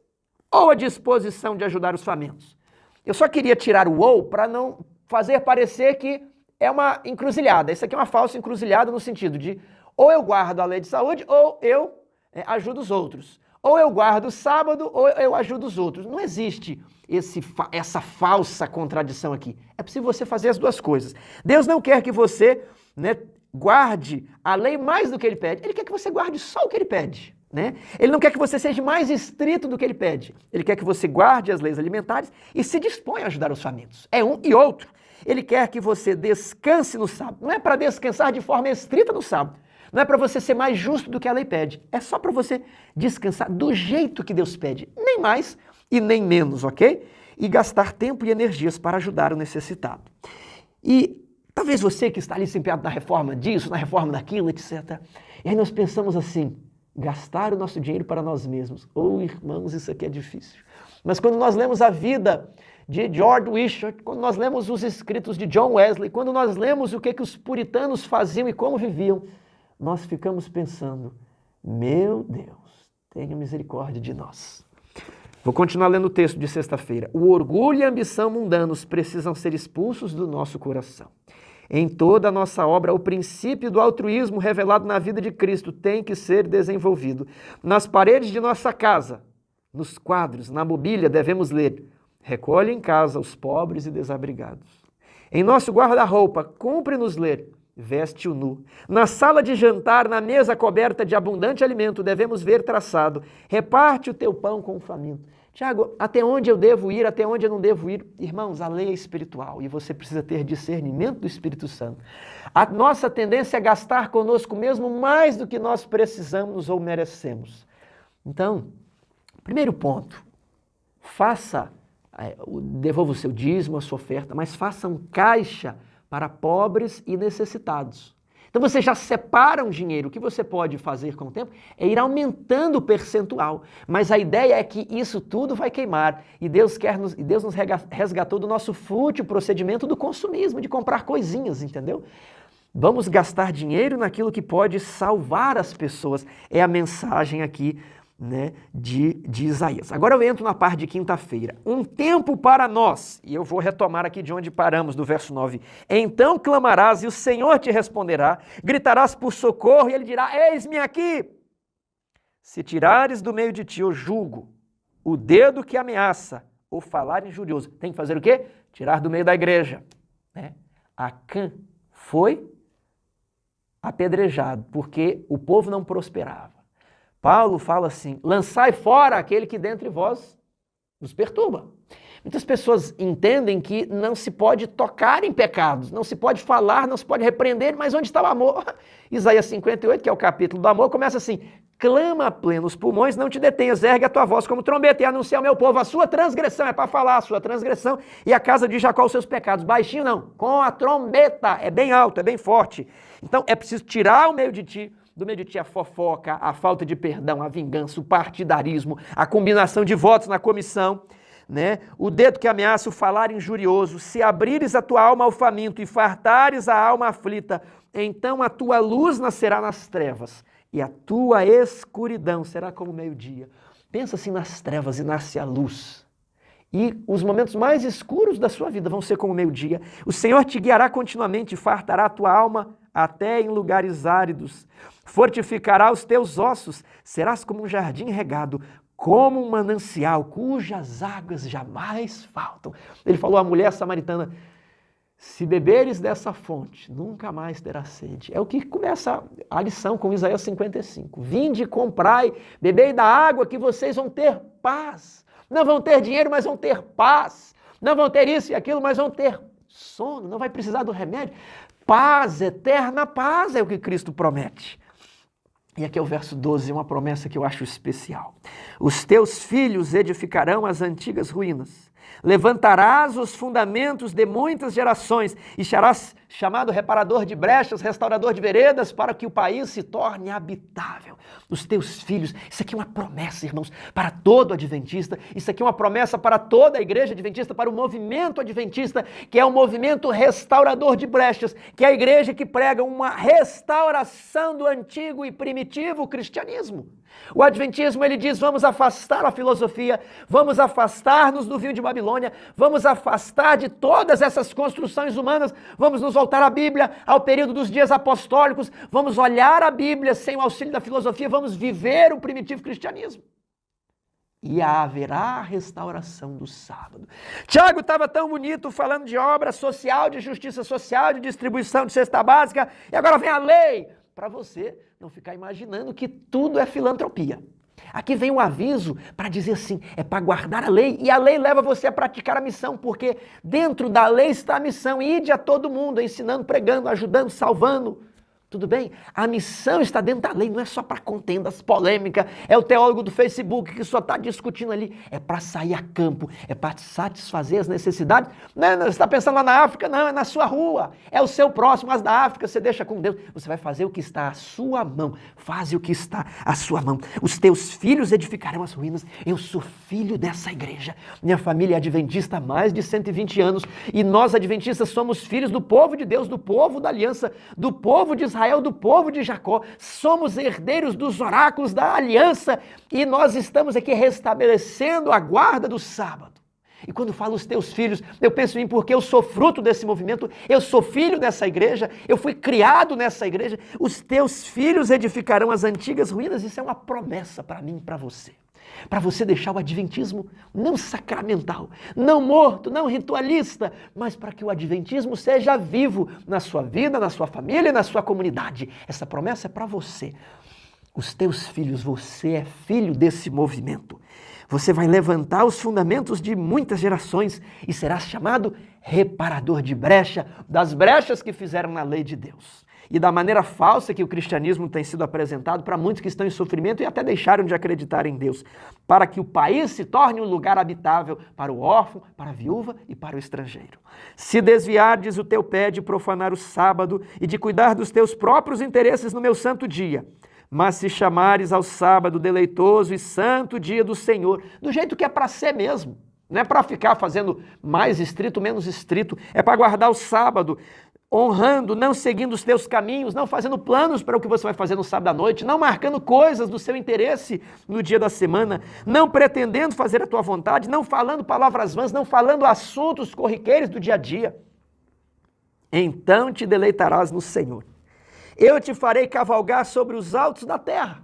ou a disposição de ajudar os famintos? Eu só queria tirar o ou para não fazer parecer que é uma encruzilhada. Isso aqui é uma falsa encruzilhada no sentido de ou eu guardo a lei de saúde ou eu ajudo os outros. Ou eu guardo o sábado ou eu ajudo os outros. Não existe essa falsa contradição aqui. É possível você fazer as duas coisas. Deus não quer que você, né, guarde a lei mais do que Ele pede. Ele quer que você guarde só o que Ele pede. Né? Ele não quer que você seja mais estrito do que Ele pede. Ele quer que você guarde as leis alimentares e se disponha a ajudar os famintos. É um e outro. Ele quer que você descanse no sábado. Não é para descansar de forma estrita no sábado. Não é para você ser mais justo do que a lei pede. É só para você descansar do jeito que Deus pede. Nem mais e nem menos, ok? E gastar tempo e energias para ajudar o necessitado. E talvez você que está ali se empenhado na reforma disso, na reforma daquilo, etc. E aí nós pensamos assim, gastar o nosso dinheiro para nós mesmos. Oh, irmãos, isso aqui é difícil. Mas quando nós lemos a vida de George Wishart, quando nós lemos os escritos de John Wesley, quando nós lemos o que os puritanos faziam e como viviam, nós ficamos pensando, meu Deus, tenha misericórdia de nós. Vou continuar lendo o texto de sexta-feira. O orgulho e a ambição mundanos precisam ser expulsos do nosso coração. Em toda a nossa obra, o princípio do altruísmo revelado na vida de Cristo tem que ser desenvolvido. Nas paredes de nossa casa, nos quadros, na mobília, devemos ler: recolhe em casa os pobres e desabrigados. Em nosso guarda-roupa, cumpre-nos ler: veste-o nu. Na sala de jantar, na mesa coberta de abundante alimento, devemos ver traçado: reparte o teu pão com o faminto. Tiago, até onde eu devo ir, até onde eu não devo ir? Irmãos, a lei é espiritual e você precisa ter discernimento do Espírito Santo. A nossa tendência é gastar conosco mesmo mais do que nós precisamos ou merecemos. Então, primeiro ponto, devolva o seu dízimo, a sua oferta, mas faça um caixa para pobres e necessitados. Então você já separa um dinheiro. O que você pode fazer com o tempo é ir aumentando o percentual. Mas a ideia é que isso tudo vai queimar. E Deus nos resgatou do nosso fútil procedimento do consumismo, de comprar coisinhas, entendeu? Vamos gastar dinheiro naquilo que pode salvar as pessoas. É a mensagem aqui, né, de Isaías. Agora eu entro na parte de quinta-feira. Um tempo para nós, e eu vou retomar aqui de onde paramos, do verso 9. Então clamarás e o Senhor te responderá, gritarás por socorro e ele dirá: eis-me aqui. Se tirares do meio de ti o jugo, o dedo que ameaça, ou falar injurioso, tem que fazer o quê? Tirar do meio da igreja. Né? Acã foi apedrejado, porque o povo não prosperava. Paulo fala assim: lançai fora aquele que dentre vós nos perturba. Muitas pessoas entendem que não se pode tocar em pecados, não se pode falar, não se pode repreender, mas onde está o amor? Isaías 58, que é o capítulo do amor, começa assim: clama a plenos pulmões, não te detenhas, ergue a tua voz como trombeta e anuncia ao meu povo a sua transgressão, é para falar a sua transgressão, e a casa de Jacó os seus pecados. Baixinho não, com a trombeta, é bem alto, é bem forte. Então é preciso tirar do meio de ti a fofoca, a falta de perdão, a vingança, o partidarismo, a combinação de votos na comissão, né? O dedo que ameaça, o falar injurioso. Se abrires a tua alma ao faminto e fartares a alma aflita, então a tua luz nascerá nas trevas e a tua escuridão será como meio-dia. Pensa assim nas trevas e nasce a luz. E os momentos mais escuros da sua vida vão ser como meio-dia. O Senhor te guiará continuamente e fartará a tua alma até em lugares áridos. Fortificará os teus ossos, serás como um jardim regado, como um manancial cujas águas jamais faltam. Ele falou à mulher samaritana: se beberes dessa fonte, nunca mais terás sede. É o que começa a lição com Isaías 55. Vinde, comprai, bebei da água que vocês vão ter paz. Não vão ter dinheiro, mas vão ter paz. Não vão ter isso e aquilo, mas vão ter sono. Não vai precisar do remédio. Paz, eterna paz é o que Cristo promete. E aqui é o verso 12, uma promessa que eu acho especial. Os teus filhos edificarão as antigas ruínas. Levantarás os fundamentos de muitas gerações e serás chamado reparador de brechas, restaurador de veredas, para que o país se torne habitável. Os teus filhos, isso aqui é uma promessa, irmãos, para todo adventista, isso aqui é uma promessa para toda a igreja adventista, para o movimento adventista, que é um movimento restaurador de brechas, que é a igreja que prega uma restauração do antigo e primitivo cristianismo. O adventismo, ele diz, vamos afastar a filosofia, vamos afastar-nos do vinho de Babilônia, vamos afastar de todas essas construções humanas, vamos nos voltar à Bíblia, ao período dos dias apostólicos, vamos olhar a Bíblia sem o auxílio da filosofia, vamos viver o primitivo cristianismo. E haverá restauração do sábado. Tiago estava tão bonito falando de obra social, de justiça social, de distribuição de cesta básica, e agora vem a lei, para você não ficar imaginando que tudo é filantropia. Aqui vem um aviso para dizer assim, é para guardar a lei, e a lei leva você a praticar a missão, porque dentro da lei está a missão, ide a todo mundo, ensinando, pregando, ajudando, salvando. Tudo bem? A missão está dentro da lei, não é só para contendas, polêmica, é o teólogo do Facebook que só está discutindo ali, é para sair a campo, é para satisfazer as necessidades. Não, você está pensando lá na África? Não, é na sua rua, é o seu próximo, mas da África você deixa com Deus, você vai fazer o que está à sua mão, faz o que está à sua mão. Os teus filhos edificarão as ruínas, eu sou filho dessa igreja, minha família é adventista há mais de 120 anos, e nós adventistas somos filhos do povo de Deus, do povo da aliança, do povo de Israel, do povo de Jacó, somos herdeiros dos oráculos da aliança e nós estamos aqui restabelecendo a guarda do sábado. E quando falo os teus filhos, eu penso em mim porque eu sou fruto desse movimento, eu sou filho dessa igreja, eu fui criado nessa igreja, os teus filhos edificarão as antigas ruínas, isso é uma promessa para mim e para você. Para você deixar o adventismo não sacramental, não morto, não ritualista, mas para que o adventismo seja vivo na sua vida, na sua família e na sua comunidade. Essa promessa é para você. Os teus filhos, você é filho desse movimento. Você vai levantar os fundamentos de muitas gerações e serás chamado reparador de brecha, das brechas que fizeram na lei de Deus. E da maneira falsa que o cristianismo tem sido apresentado para muitos que estão em sofrimento e até deixaram de acreditar em Deus, para que o país se torne um lugar habitável para o órfão, para a viúva e para o estrangeiro. Se desviardes o teu pé de profanar o sábado e de cuidar dos teus próprios interesses no meu santo dia, mas se chamares ao sábado deleitoso e santo dia do Senhor, do jeito que é para ser mesmo, não é para ficar fazendo mais estrito, menos estrito, é para guardar o sábado, honrando, não seguindo os teus caminhos, não fazendo planos para o que você vai fazer no sábado à noite, não marcando coisas do seu interesse no dia da semana, não pretendendo fazer a tua vontade, não falando palavras vãs, não falando assuntos corriqueiros do dia a dia. Então te deleitarás no Senhor. Eu te farei cavalgar sobre os altos da terra.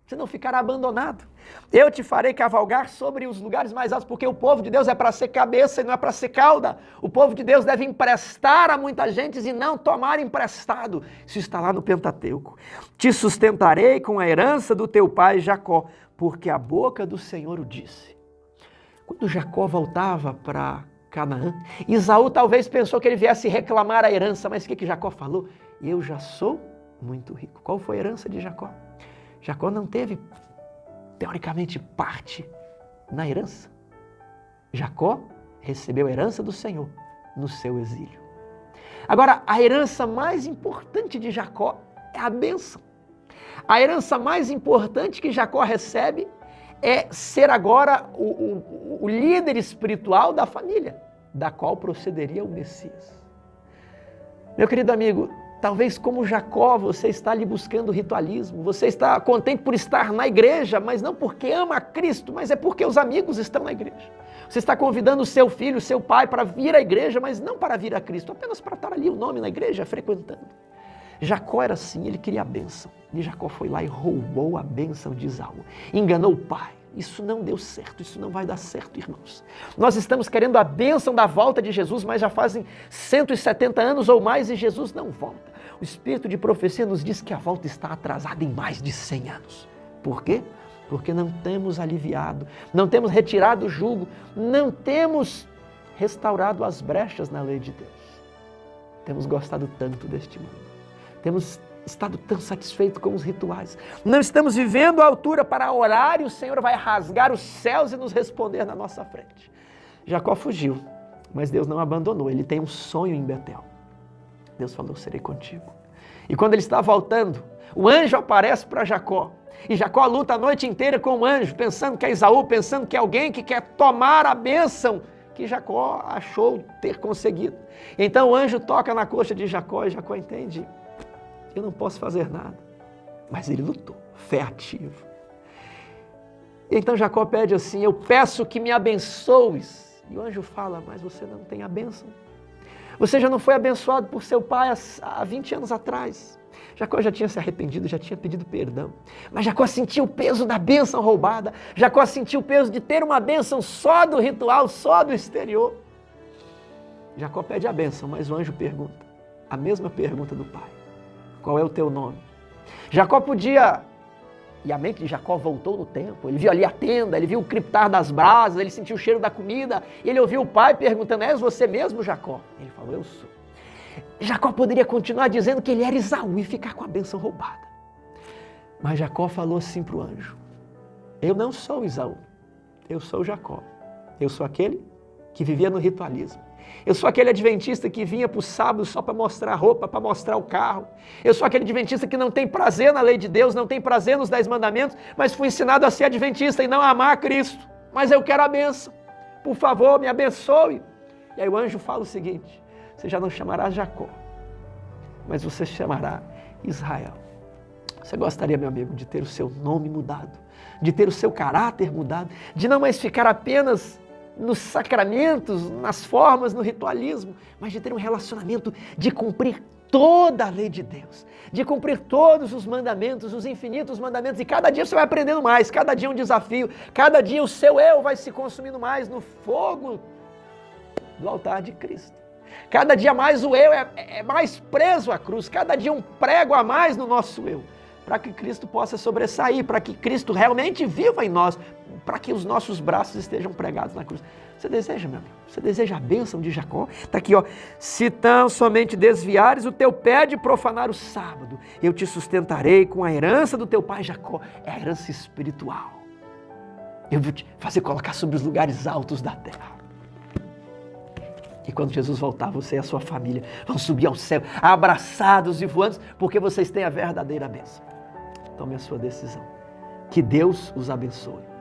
Você não ficará abandonado. Eu te farei cavalgar sobre os lugares mais altos, porque o povo de Deus é para ser cabeça e não é para ser cauda. O povo de Deus deve emprestar a muita gente e não tomar emprestado. Isso está lá no Pentateuco. Te sustentarei com a herança do teu pai Jacó, porque a boca do Senhor o disse. Quando Jacó voltava para Canaã, Esaú talvez pensou que ele viesse reclamar a herança, mas o que Jacó falou? Eu já sou muito rico. Qual foi a herança de Jacó? Jacó não teve, teoricamente, parte na herança. Jacó recebeu a herança do Senhor no seu exílio. Agora, a herança mais importante de Jacó é a bênção. A herança mais importante que Jacó recebe é ser agora o líder espiritual da família, da qual procederia o Messias. Meu querido amigo, talvez como Jacó você está ali buscando ritualismo, você está contente por estar na igreja, mas não porque ama a Cristo, mas é porque os amigos estão na igreja. Você está convidando o seu filho, o seu pai para vir à igreja, mas não para vir a Cristo, apenas para estar ali o nome na igreja, frequentando. Jacó era assim, ele queria a bênção. E Jacó foi lá e roubou a bênção de Esaú. Enganou o pai. Isso não deu certo, isso não vai dar certo, irmãos. Nós estamos querendo a bênção da volta de Jesus, mas já fazem 170 anos ou mais e Jesus não volta. O Espírito de profecia nos diz que a volta está atrasada em mais de 100 anos. Por quê? porque não temos aliviado, não temos retirado o jugo, não temos restaurado as brechas na lei de Deus. Temos gostado tanto deste mundo, temos estado tão satisfeitos com os rituais, não estamos vivendo à altura para orar e o Senhor vai rasgar os céus e nos responder na nossa frente. Jacó fugiu, mas Deus não abandonou, ele tem um sonho em Betel. Deus falou, serei contigo. E quando ele está voltando, o anjo aparece para Jacó. E Jacó luta a noite inteira com o anjo, pensando que é Esaú, pensando que é alguém que quer tomar a bênção que Jacó achou ter conseguido. Então o anjo toca na coxa de Jacó e Jacó entende, eu não posso fazer nada. Mas ele lutou, fé ativa. Então Jacó pede assim, eu peço que me abençoes. E o anjo fala, mas você não tem a bênção. Você já não foi abençoado por seu pai há 20 anos atrás. Jacó já tinha se arrependido, já tinha pedido perdão. Mas Jacó sentiu o peso da bênção roubada. Jacó sentiu o peso de ter uma bênção só do ritual, só do exterior. Jacó pede a bênção, mas o anjo pergunta, a mesma pergunta do pai. Qual é o teu nome? Jacó podia... E a mente de Jacó voltou no tempo. Ele viu ali a tenda, ele viu o creptar das brasas, ele sentiu o cheiro da comida. E ele ouviu o pai perguntando, és você mesmo, Jacó? Ele falou, eu sou. Jacó poderia continuar dizendo que ele era Esaú e ficar com a bênção roubada. Mas Jacó falou assim para o anjo, eu não sou Esaú, eu sou Jacó. Eu sou aquele que vivia no ritualismo. Eu sou aquele adventista que vinha para o sábado só para mostrar a roupa, para mostrar o carro. Eu sou aquele adventista que não tem prazer na lei de Deus, não tem prazer nos 10 mandamentos, mas fui ensinado a ser adventista e não a amar a Cristo. Mas eu quero a bênção. Por favor, me abençoe. E aí o anjo fala o seguinte, você já não chamará Jacó, mas você chamará Israel. Você gostaria, meu amigo, de ter o seu nome mudado, de ter o seu caráter mudado, de não mais ficar apenas nos sacramentos, nas formas, no ritualismo, mas de ter um relacionamento, de cumprir toda a lei de Deus, de cumprir todos os mandamentos, os infinitos mandamentos, e cada dia você vai aprendendo mais, cada dia um desafio, cada dia o seu eu vai se consumindo mais no fogo do altar de Cristo. Cada dia mais o eu é mais preso à cruz, cada dia um prego a mais no nosso eu, para que Cristo possa sobressair, para que Cristo realmente viva em nós, para que os nossos braços estejam pregados na cruz. Você deseja, meu amigo? Você deseja a bênção de Jacó? Está aqui, ó. Se tão somente desviares o teu pé de profanar o sábado, eu te sustentarei com a herança do teu pai Jacó. É a herança espiritual. Eu vou te fazer colocar sobre os lugares altos da terra. E quando Jesus voltar, você e a sua família vão subir ao céu, abraçados e voando, porque vocês têm a verdadeira bênção. Tome a sua decisão. Que Deus os abençoe.